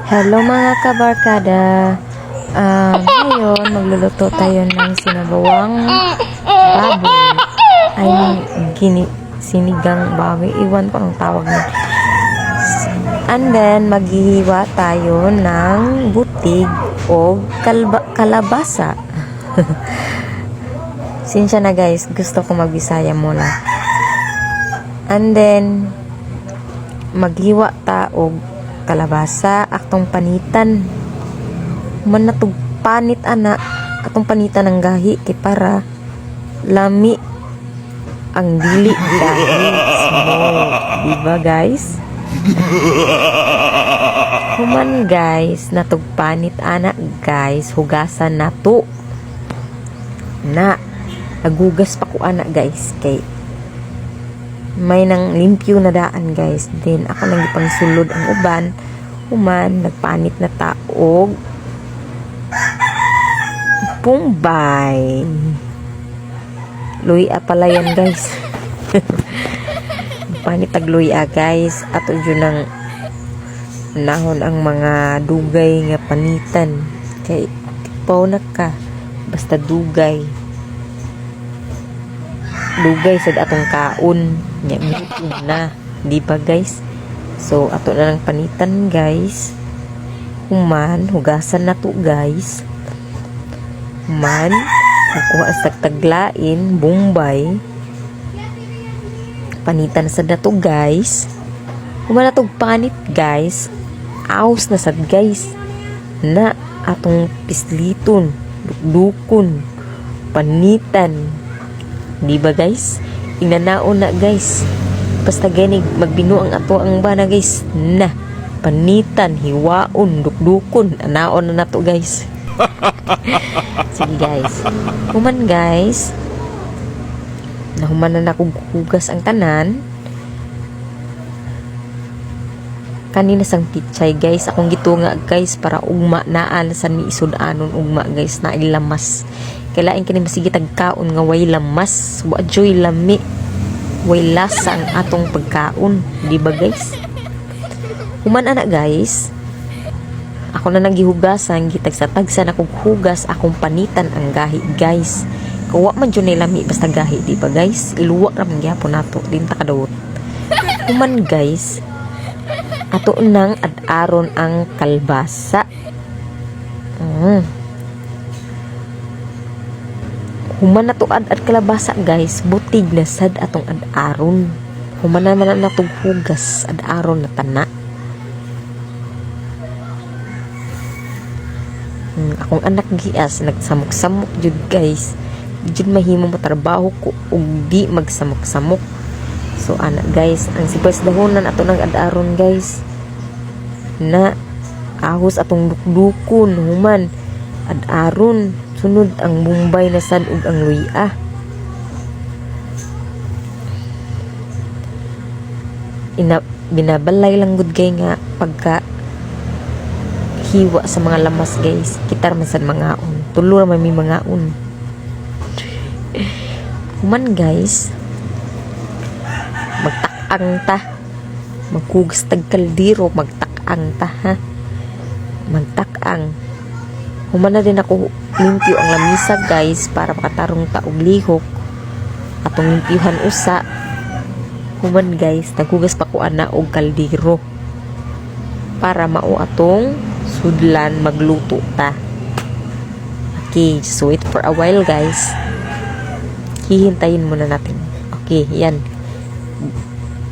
Hello mga kabarkada. Ngayon magluluto tayo ng sinabawang baboy. Ay sinigang baboy. Iwan ko ang tawag niya. And then maghihiwa tayo ng butig o kalabasa. Sinsya na guys, gusto ko magbisaya muna. And then maghiwa ta og kalabasa atong panitan man natug panit ana atong panitan ng gahi kay para lami ang dili gahi diba guys? Human guys natug panit ana guys, hugasan nato na nagugas pa ko ana guys kay may nang limpyo na daan guys. Then ako nang ipangsulod ang uban, human nagpanit na taog Bombay luya pala yan guys. Panit tag luya guys, ato yun ang nahon ang mga dugay nga panitan kay tipaw na ka basta dugay sa atong kaon nya na di ba guys? So ato na lang panitan guys, human hugasan na to guys, human kukuha sa taglain Bombay panitan sa dato guys, human na to panit guys, aos na sad guys na atong pisliton dukdukon panitan. Di ba guys? Inanaon na guys. Basta ganig magbino ang ato ang bana guys. Na panitan, hiwaon, dukdukon, anaon na nato guys. Sige guys. Human guys. Nahuman na nakugugas ang tanan. Kanina sang pichay guys. Akong gitunga guys para ugma naan sa ni isudanon ugma guys na ilamas. Kailain kini masigi tagkaon nga way lamas, wa joy lami, way lasa ang atong pagkaon, di ba guys? Human ana guys, ako na nagihugasan gitag sa tagsa na kog hugas akong panitan ang gahi guys. Kawa man jud lami basta gahi, di ba guys? Iluwa ra man gyapon nato din ta kadawot. Human guys, ato nang ad-aron ang kalbasa. Human na to ad kalabasa guys, butig na sad atong ad-aron. Human na man natong hugas ad-aron na tana. Akong anak gias nagsamok-samok jud guys. Jud mahimo matrabaho ko ug di magsamok-samok. So ana guys, ang sipas dahonan ato nang ad-aron guys. Na ahos atong dukdukon human ad-aron. Sunod ang Bombay na sad ug ang luya. Binabalay lang gud kay nga pagka hiwa sa mga lamas guys. Kitar man sad mangaon. Tulo ra man mi mangaon. Human guys. Magtak-ang ta. Maghugas tag kaldero, magtak-ang ta ha. Magtak-ang. Human na din ako limpyo ang lamisa guys para makatarong ta og lihok atong limpyuhan usa. Human guys, naghugas pa ko ana og kaldero para mao atong sudlan magluto ta. Okay, just wait for a while guys. Hihintayin muna natin. Okay, yan.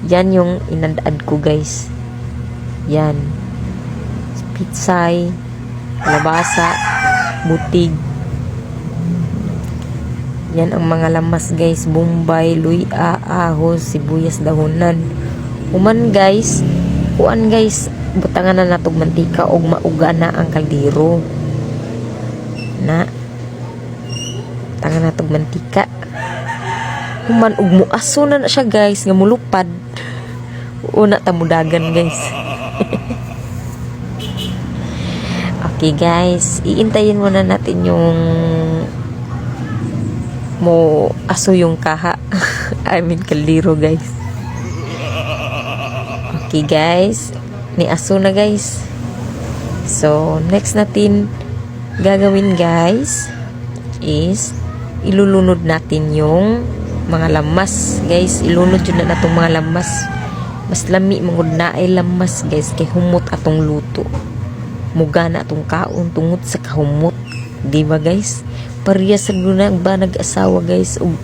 Yan yung inandad ko guys. Yan. Pitsay, kalabasa, butig. Yan ang mga lamas guys, Bombay, luya, ahos, sibuyas, dahonan. Human guys, kuan guys, butangan na natog mantika og mauga na ang kaldero. Na tangan natog mantika. Human ug muaso na siya guys nga mulupad. Una ta mudagan guys. Okay guys, iintayin muna natin yung mo aso yung kaha. I mean kaldero guys. Okay guys, ni aso na guys. So, next natin gagawin guys is ilulunod natin yung mga lamas guys. Ilunod yun na natong mga lamas. Mas lami mangod na ay lamas guys kay humot atong luto. Muga na atong kaon tungod sa kahumot. Diba guys? Parehas sa na ba nag-asawa guys ug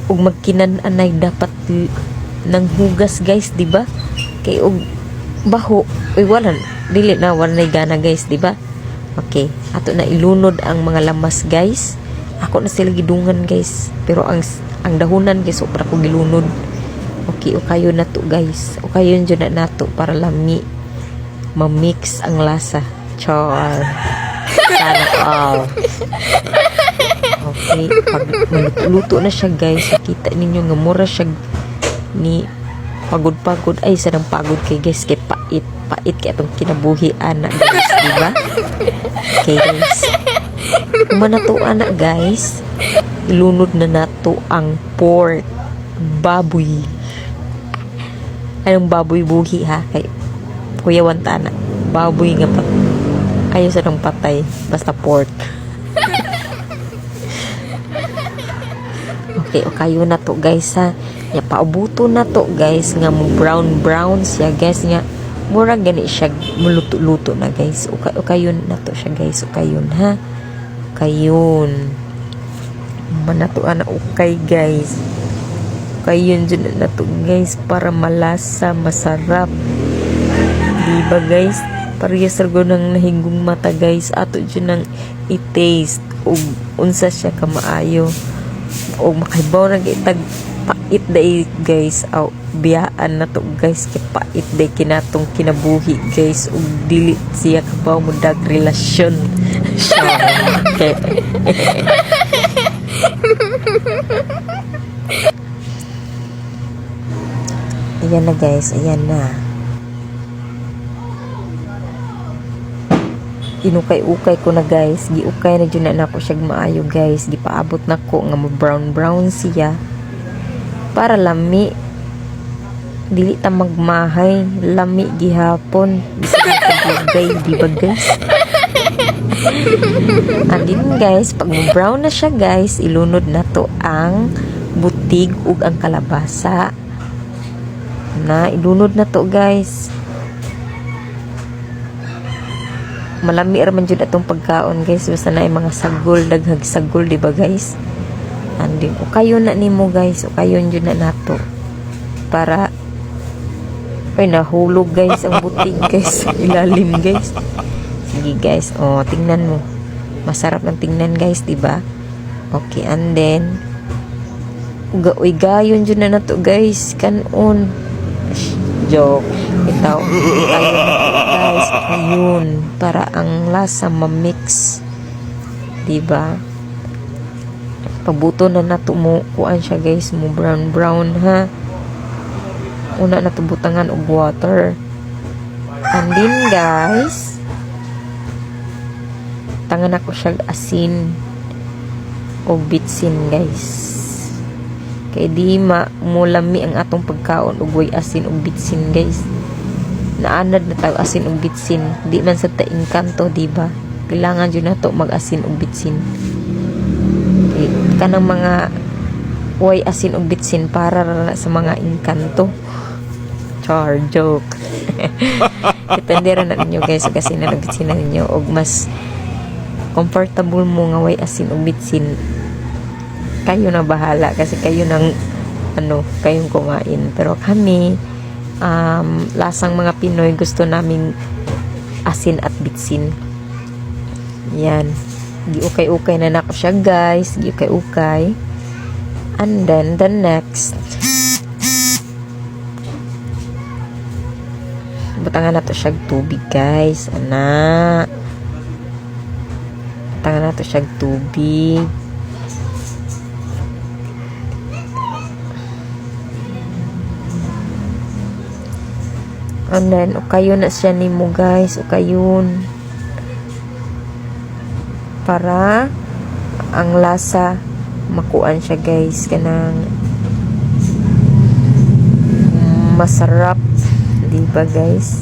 magkinan-anay dapat ng hugas guys, diba? Kay ug baho wala dili na wala gana guys, diba? Okay, ato na ilunod ang mga lamas guys. Ako na sila gidungan guys, pero ang dahunan guys para ko gilunod. Okay, o kayo na to guys, o kayo yun na nato para lami ma-mix ang lasa. Char sana all. Okay, pag maluto na siya guys, kita ninyo nga mura siya ni pagod-pagod. Ay, sanang pagod kay guys, kay pait kay atong kinabuhi anak guys, diba? Okay guys, kumanato anak guys, ilunod na nato ang pork baboy. Anong baboy buhi ha? Kay Kuya Wantana, baboy nga pa. Ayaw sa nang patay, basta pork. Okay, o kayo na to guys ha. Ya paubuto na to guys nga mo brown siya guys nga mura gani siya muluto-luto na guys. O kayo na to siya guys. O kayon ha. Kayon. Manato ana okay guys. Kayon dyan na to guys para malasa, masarap. Diba guys? Parehas sargo ng nahingong mata guys. Ato dyan ng i-taste. O unsa siya kamaayo. O makahibaw na itag pait day guys. O biyaan na to guys. Kaya pait day kinatong kinabuhi guys. O dili siya kabaw mo dag relasyon. Okay. Ayan na guys, ayan na. Inukay-ukay ko na guys. Giukay na dyan na ako siya maayo guys. Gipaabot na ko nga brown siya. Para lami. Dili ta magmahay. Lami gihapon. Bisa ka diba guys? Andin guys, pag brown na siya guys, ilunod na to ang butig ug ang kalabasa. Na ilunod na to guys. Malami raman jud atong pagkaon guys, basta na ay mga sagol, daghag sagol, diba guys? Andin o kayo na nimo guys, o kayo jud na nato para ay nahulog guys ang butig guys, ilalim guys. Sige guys, oh tingnan mo, masarap ng tingnan guys, diba? Okay, and then uy gayon jud na nato guys, kanon. Joke. Ito, guys, ayun, para ang lasa ma-mix. Diba? Pabuto na nato mo, kuan siya guys, mo brown ha. Una na butangan og water. And then guys, tangan ako siya asin o bitsin guys. Kay di mulami ang atong pagkaon ug way asin ug bitsin guys. Naanad na tayo asin ug bitsin. Di man sa taingkanto, diba? Kailangan jud nato mag-asin ug bitsin. Okay. Kanang mga way asin ug bitsin para sa mga engkanto. Char joke. Depende ra na ninyo guys kasi na bitsin na ninyo og mas comfortable mo nga way asin ug bitsin. Kayo na bahala kasi kayo nang kayong kumain, pero kami lasang mga Pinoy gusto naming asin at bitsin. Yan, giukay-ukay na nako siya guys, giukay-ukay. And then the next, butangan na to siya tubig guys, anak. Butangan na to siya tubig. And then, ukayon na siya nimo guys. Ukayon. Para ang lasa makuan siya guys. Kanang masarap. Diba guys?